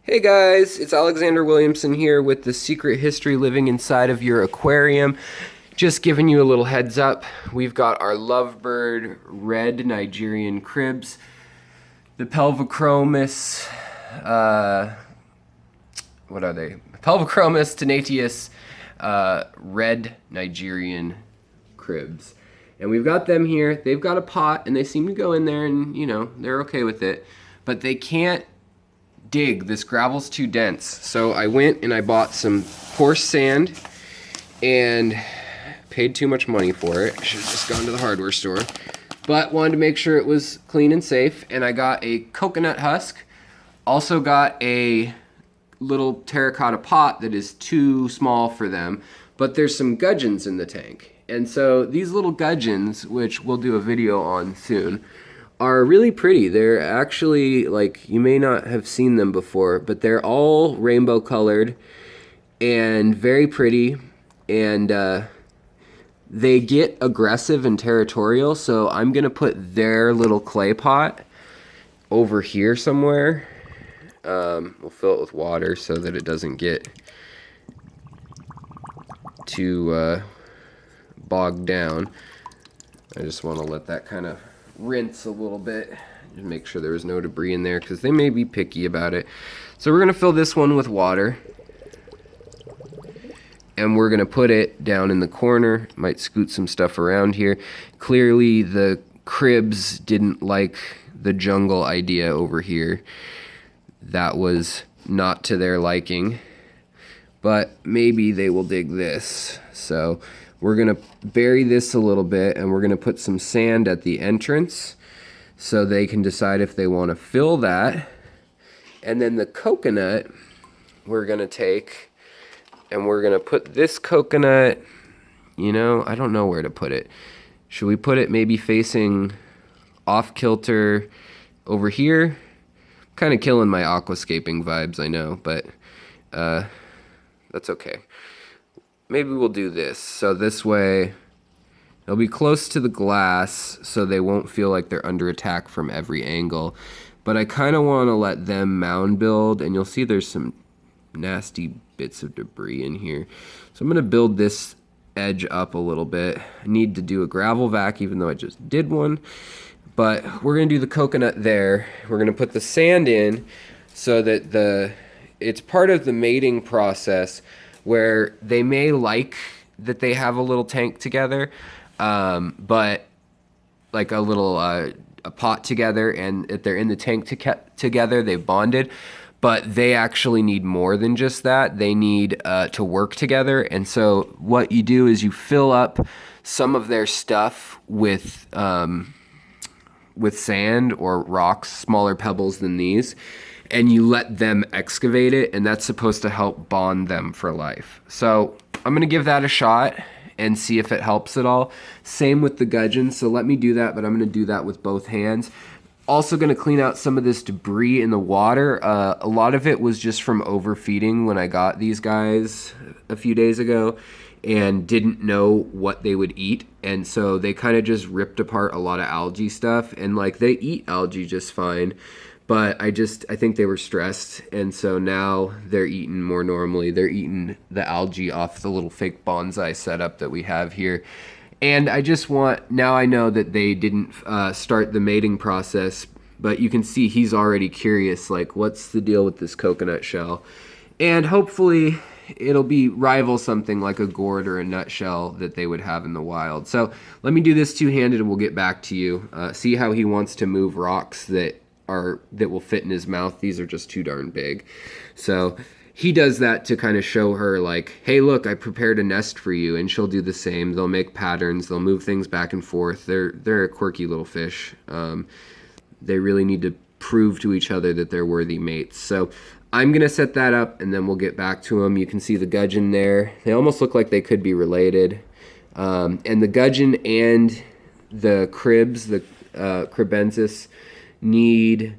Hey guys, it's Alexander Williamson here with the secret history living inside of your aquarium. Just giving you a little heads up. We've got our lovebird red Nigerian Kribs, the Pelvicahromis, what are they? Pelvicahromis Taenatius, red Nigerian Kribs. And we've got them here. They've got a pot and they seem to go in there and, they're okay with it. But they can't dig. This gravel's too dense. So I went and I bought some coarse sand and paid too much money for it. I should have just gone to the hardware store. But wanted to make sure it was clean and safe. And I got a coconut husk. Also got a little terracotta pot that is too small for them. But there's some gudgeons in the tank. And so these little gudgeons, which we'll do a video on soon, are really pretty. They're actually, like, you may not have seen them before, but they're all rainbow colored and very pretty, and they get aggressive and territorial, so I'm gonna put their little clay pot over here somewhere. We'll fill it with water so that it doesn't get too bogged down. I just want to let that kind of rinse a little bit, just make sure there was no debris in there because they may be picky about it. So we're gonna fill this one with water and we're gonna put it down in the corner. Might scoot some stuff around here. Clearly the Kribs didn't like the jungle idea over here. That was not to their liking, but maybe they will dig this. So we're gonna bury this a little bit and we're gonna put some sand at the entrance so they can decide if they wanna fill that. And then the coconut we're gonna take and we're gonna put this coconut, I don't know where to put it. Should we put it maybe facing off kilter over here? Kind of killing my aquascaping vibes, I know, but that's okay. Maybe we'll do this, so this way they'll be close to the glass so they won't feel like they're under attack from every angle. But I kind of want to let them mound build, and you'll see there's some nasty bits of debris in here. So I'm going to build this edge up a little bit. I need to do a gravel vac even though I just did one. But we're going to do the coconut there. We're going to put the sand in so that it's part of the mating process, where they may like that they have a little tank together, but like a little a pot together, and if they're in the tank together, they've bonded. But they actually need more than just that. They need to work together. And so what you do is you fill up some of their stuff with sand or rocks, smaller pebbles than these, and you let them excavate it, and that's supposed to help bond them for life. So I'm gonna give that a shot and see if it helps at all. Same with the gudgeons, so let me do that, but I'm gonna do that with both hands. Also gonna clean out some of this debris in the water. A lot of it was just from overfeeding when I got these guys a few days ago and didn't know what they would eat. And so they kind of just ripped apart a lot of algae stuff, and like they eat algae just fine. But I think they were stressed, and so now they're eating more normally. They're eating the algae off the little fake bonsai setup that we have here. And now I know that they didn't start the mating process, but you can see he's already curious, like, what's the deal with this coconut shell? And hopefully it'll rival something like a gourd or a nutshell that they would have in the wild. So let me do this two-handed and we'll get back to you. See how he wants to move rocks that will fit in his mouth. These are just too darn big. So he does that to kind of show her, like, hey, look, I prepared a nest for you, and she'll do the same. They'll make patterns. They'll move things back and forth. They're a quirky little fish. They really need to prove to each other that they're worthy mates. So I'm going to set that up, and then we'll get back to them. You can see the gudgeon there. They almost look like they could be related. And the gudgeon and the Kribs, the Kribensis, need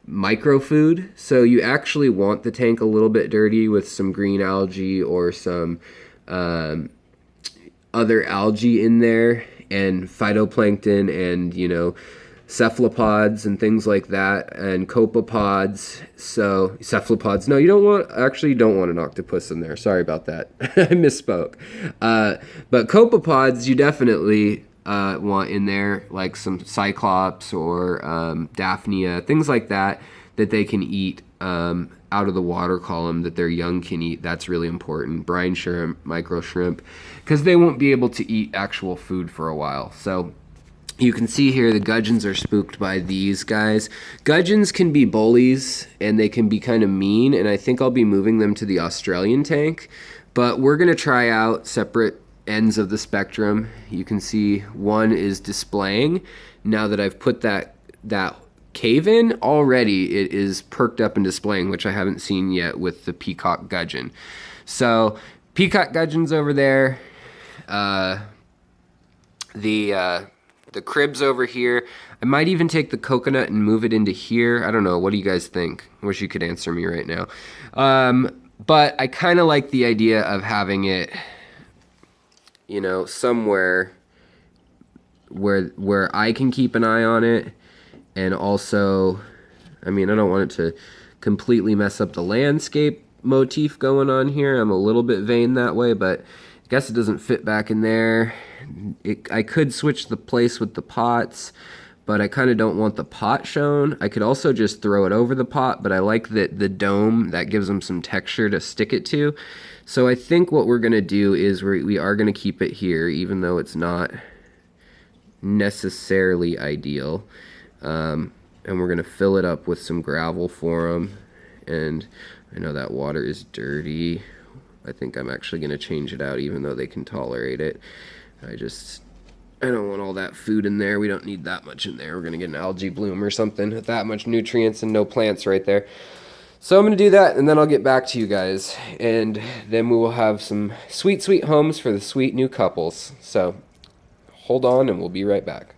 microfood. So you actually want the tank a little bit dirty with some green algae or some other algae in there, and phytoplankton, and cephalopods and things like that, and copepods. So cephalopods. No, you don't want an octopus in there. Sorry about that. I misspoke. But copepods you definitely want in there, like some cyclops or daphnia, things like that they can eat out of the water column, that their young can eat. That's really important. Brine shrimp, micro shrimp, because they won't be able to eat actual food for a while. So you can see here the gudgeons are spooked by these guys. Gudgeons can be bullies and they can be kind of mean, and I think I'll be moving them to the Australian tank. But we're going to try out separate ends of the spectrum. You can see one is displaying. Now that I've put that cave in already, it is perked up and displaying, which I haven't seen yet with the peacock gudgeon. So peacock gudgeon's over there. The Krib's over here. I might even take the coconut and move it into here. I don't know. What do you guys think? I wish you could answer me right now. But I kind of like the idea of having it, you know, somewhere where I can keep an eye on it. And also, I mean, I don't want it to completely mess up the landscape motif going on here. I'm a little bit vain that way, but I guess it doesn't fit back in there. I could switch the place with the pots, but I kind of don't want the pot shown. I could also just throw it over the pot, but I like that the dome, that gives them some texture to stick it to. So I think what we're going to do is we are going to keep it here, even though it's not necessarily ideal. And we're going to fill it up with some gravel for them. And I know that water is dirty. I think I'm actually going to change it out, even though they can tolerate it. I don't want all that food in there. We don't need that much in there. We're going to get an algae bloom or something with that much nutrients and no plants right there. So I'm going to do that, and then I'll get back to you guys. And then we will have some sweet, sweet homes for the sweet new couples. So hold on, and we'll be right back.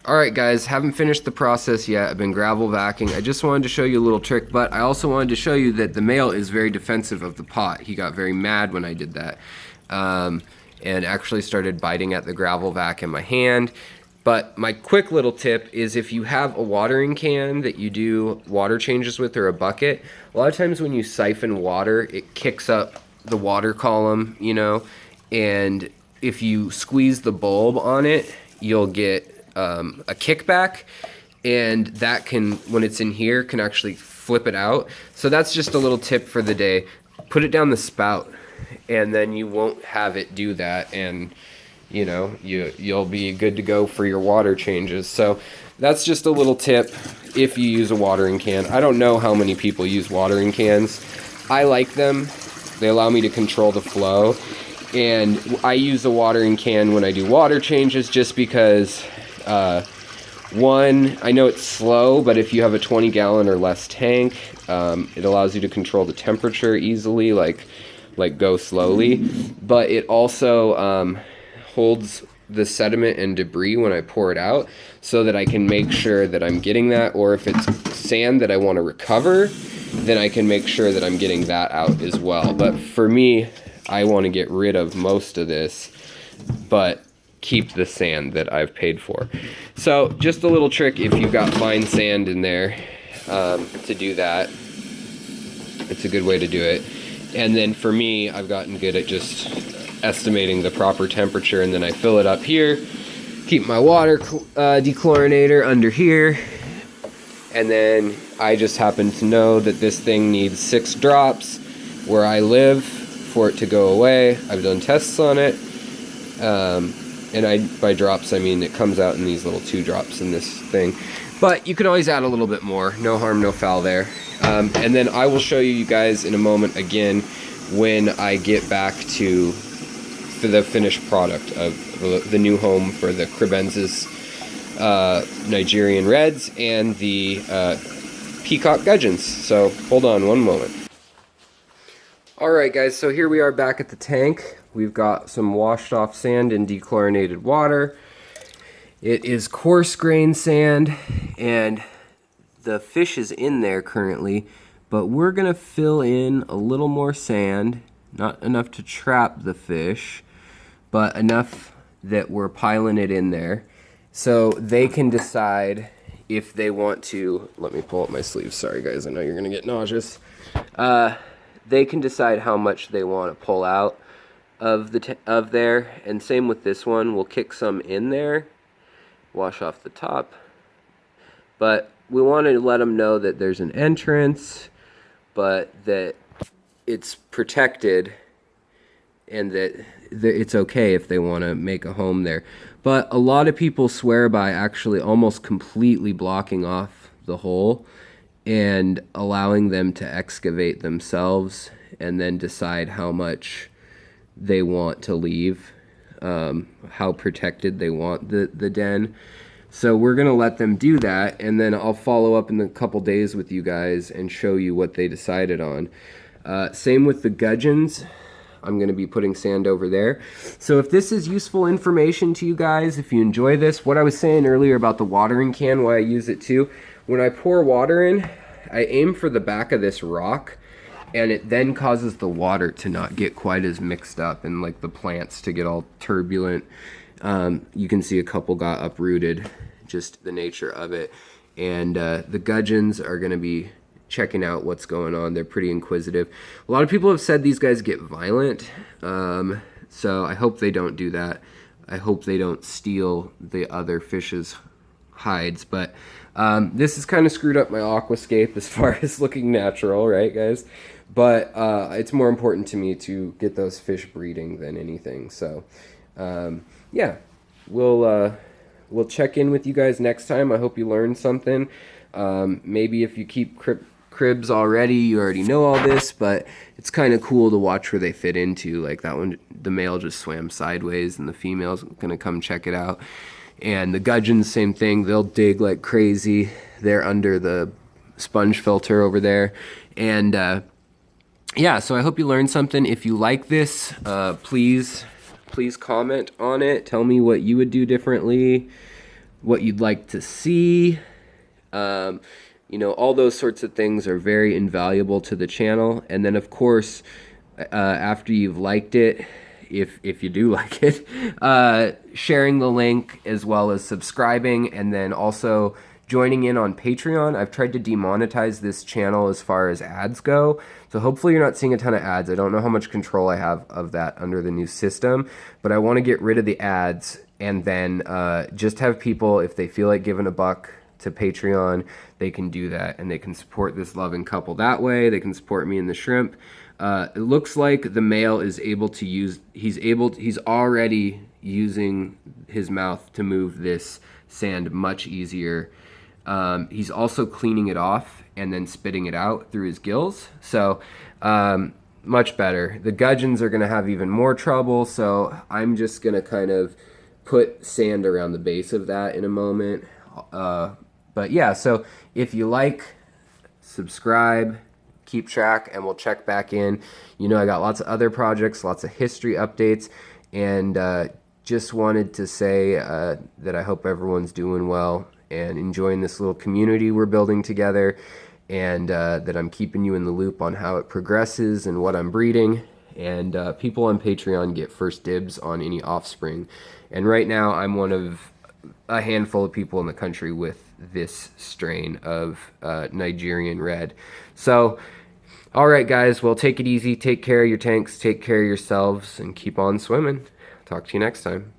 Alright guys, haven't finished the process yet. I've been gravel vacuuming. I just wanted to show you a little trick, but I also wanted to show you that the male is very defensive of the pot. He got very mad when I did that, and actually started biting at the gravel vac in my hand. But my quick little tip is, if you have a watering can that you do water changes with, or a bucket, a lot of times when you siphon water, it kicks up the water column, you know, and if you squeeze the bulb on it, you'll get a kickback, and that can, when it's in here, can actually flip it out. So that's just a little tip for the day. Put it down the spout, and then you won't have it do that, and you know, you'll be good to go for your water changes. So that's just a little tip if you use a watering can. I don't know how many people use watering cans. I like them. They allow me to control the flow, and I use a watering can when I do water changes, just because one, I know it's slow, but if you have a 20-gallon or less tank, it allows you to control the temperature easily, like go slowly. But it also holds the sediment and debris when I pour it out, so that I can make sure that I'm getting that. Or if it's sand that I want to recover, then I can make sure that I'm getting that out as well. But for me, I want to get rid of most of this, but keep the sand that I've paid for. So just a little trick, if you've got fine sand in there, to do that. It's a good way to do it. And then for me, I've gotten good at just estimating the proper temperature, and then I fill it up here, keep my water dechlorinator under here, and then I just happen to know that this thing needs 6 drops where I live for it to go away. I've done tests on it. And by drops, I mean it comes out in these little 2 drops in this thing. But you can always add a little bit more. No harm, no foul there. And then I will show you guys in a moment again when I get back to the finished product of the new home for the Kribensis Nigerian Reds and the peacock gudgeons. So hold on one moment. Alright guys, so here we are back at the tank. We've got some washed off sand and dechlorinated water. It is coarse grain sand, and the fish is in there currently, but we're gonna fill in a little more sand, not enough to trap the fish, but enough that we're piling it in there. So they can decide if they want to, let me pull up my sleeves. Sorry guys, I know you're gonna get nauseous. They can decide how much they want to pull out of there, and same with this one. We'll kick some in there, wash off the top, but we want to let them know that there's an entrance, but that it's protected, and that it's okay if they want to make a home there. But a lot of people swear by actually almost completely blocking off the hole and allowing them to excavate themselves and then decide how much they want to leave, how protected they want the den. So we're going to let them do that, and then I'll follow up in a couple days with you guys and show you what they decided on. Same with the Gudgeons. I'm going to be putting sand over there. So if this is useful information to you guys, if you enjoy this, what I was saying earlier about the watering can, why I use it too, when I pour water in, I aim for the back of this rock, and it then causes the water to not get quite as mixed up and like the plants to get all turbulent. You can see a couple got uprooted, just the nature of it. And the Gudgeons are going to be checking out what's going on. They're pretty inquisitive. A lot of people have said these guys get violent, so I hope they don't do that. I hope they don't steal the other fish's hides, but this has kind of screwed up my aquascape as far as looking natural, right guys? But it's more important to me to get those fish breeding than anything. So yeah, we'll check in with you guys next time. I hope you learned something. Maybe if you keep cribs already, you already know all this, but it's kind of cool to watch where they fit into. Like that one, the male just swam sideways and the female's gonna come check it out. And the Gudgeons, same thing. They'll dig like crazy. They're under the sponge filter over there. And yeah, so I hope you learned something. If you like this, please comment on it. Tell me what you would do differently, what you'd like to see. You know, all those sorts of things are very invaluable to the channel. And then, of course, after you've liked it, if you do like it, sharing the link as well as subscribing, and then also joining in on Patreon. I've tried to demonetize this channel as far as ads go, so hopefully you're not seeing a ton of ads. I don't know how much control I have of that under the new system, but I want to get rid of the ads, and then just have people, if they feel like giving $1 to Patreon, they can do that, and they can support this loving couple that way. They can support me in the shrimp. It looks like the male is able to use, he's already using his mouth to move this sand much easier. He's also cleaning it off and then spitting it out through his gills. So much better. The Gudgeons are going to have even more trouble, so I'm just going to kind of put sand around the base of that in a moment. But yeah, so if you like, subscribe, keep track, and we'll check back in. You know, I got lots of other projects, lots of history updates, and just wanted to say that I hope everyone's doing well and enjoying this little community we're building together, and that I'm keeping you in the loop on how it progresses and what I'm breeding. And people on Patreon get first dibs on any offspring. And right now I'm one of a handful of people in the country with this strain of Nigerian Red. So, all right, guys, well, take it easy. Take care of your tanks. Take care of yourselves, and keep on swimming. Talk to you next time.